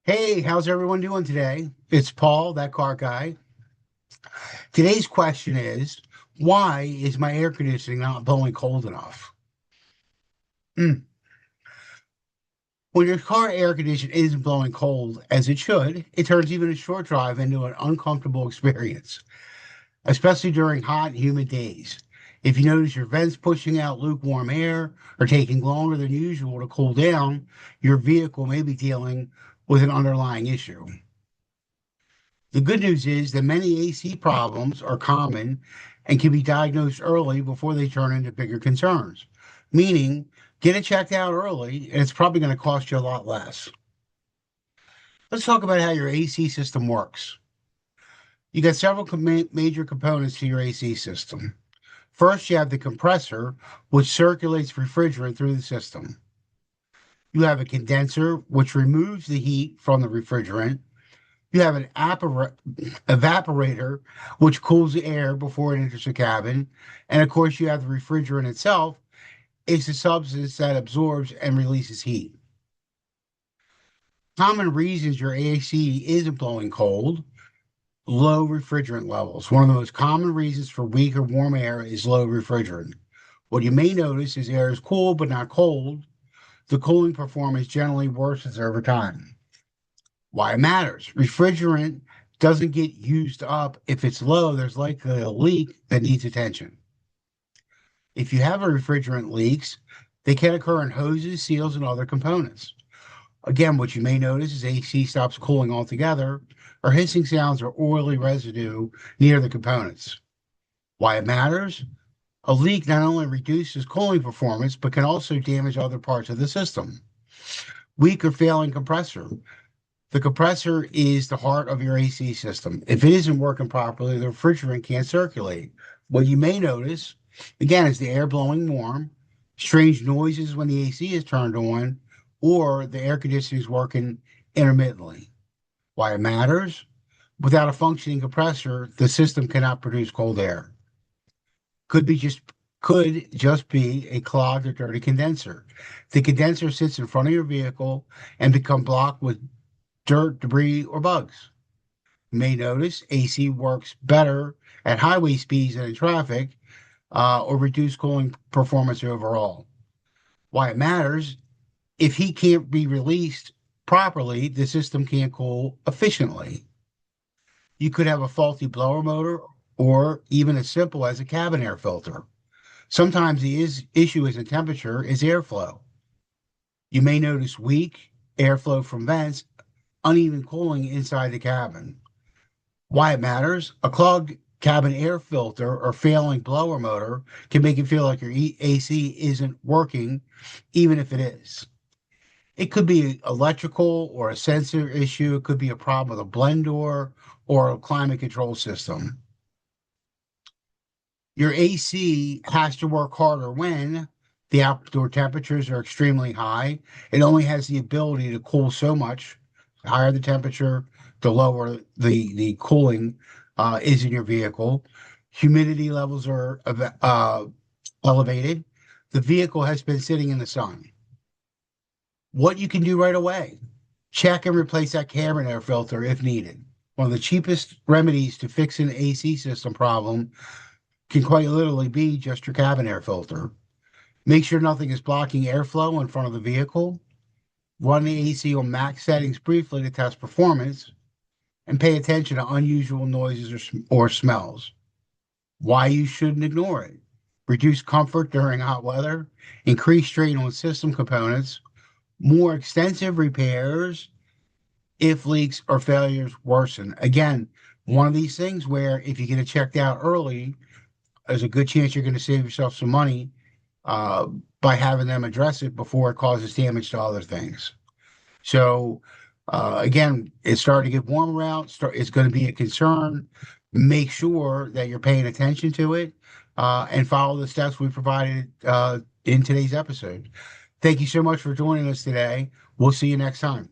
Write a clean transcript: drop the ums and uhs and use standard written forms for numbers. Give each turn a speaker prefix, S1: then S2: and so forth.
S1: Hey, how's everyone doing today? It's Paul, that car guy. Today's question is, why is my air conditioning not blowing cold enough? Mm. When your car air conditioner isn't blowing cold as it should, it turns even a short drive into an uncomfortable experience, especially during hot and humid days. If you notice your vents pushing out lukewarm air or taking longer than usual to cool down, your vehicle may be dealing with an underlying issue. The good news is that many AC problems are common and can be diagnosed early before they turn into bigger concerns, meaning get it checked out early and it's probably going to cost you a lot less. Let's talk about how your AC system works. You got several major components to your AC system. First, you have the compressor, which circulates refrigerant through the system. You have a condenser, which removes the heat from the refrigerant. You have an evaporator, which cools the air before it enters the cabin. And of course, you have the refrigerant itself. It's a substance that absorbs and releases heat. Common reasons your AC isn't blowing cold: low refrigerant levels. One of the most common reasons for weak or warm air is low refrigerant. What you may notice is air is cool but not cold. The cooling performance generally worsens over time. Why it matters. Refrigerant doesn't get used up. If it's low, there's likely a leak that needs attention. If you have a refrigerant leaks, they can occur in hoses, seals, and other components. Again, what you may notice is AC stops cooling altogether, or hissing sounds or oily residue near the components. Why it matters? A leak not only reduces cooling performance, but can also damage other parts of the system. Weak or failing compressor. The compressor is the heart of your AC system. If it isn't working properly, the refrigerant can't circulate. What you may notice, again, is the air blowing warm, strange noises when the AC is turned on, or the air conditioning is working intermittently. Why it matters? Without a functioning compressor, the system cannot produce cold air. Could be just could just be a clogged or dirty condenser. The condenser sits in front of your vehicle and become blocked with dirt, debris, or bugs. You may notice AC works better at highway speeds than in traffic, or reduce cooling performance overall. Why it matters: if heat can't be released properly, the system can't cool efficiently. You could have a faulty blower motor or even as simple as a cabin air filter. Sometimes the issue isn't temperature, it's airflow. You may notice weak airflow from vents, uneven cooling inside the cabin. Why it matters: a clogged cabin air filter or failing blower motor can make it feel like your AC isn't working, even if it is. It could be electrical or a sensor issue. It could be a problem with a blend door or a climate control system. Your AC has to work harder when the outdoor temperatures are extremely high. It only has the ability to cool so much. The higher the temperature, the lower the cooling is in your vehicle. Humidity levels are elevated. The vehicle has been sitting in the sun. What you can do right away: check and replace that cabin air filter if needed. One of the cheapest remedies to fix an AC system problem can quite literally be just your cabin air filter. Make sure nothing is blocking airflow in front of the vehicle. Run the AC on max settings briefly to test performance, and pay attention to unusual noises or smells. Why you shouldn't ignore it: reduce comfort during hot weather, increase strain on system components, more extensive repairs if leaks or failures worsen. Again, one of these things where if you get it checked out early, there's a good chance you're going to save yourself some money uh, by having them address it before it causes damage to other things. So, again, it's starting to get warmer out. It's going to be a concern. Make sure that you're paying attention to it and follow the steps we provided in today's episode. Thank you so much for joining us today. We'll see you next time.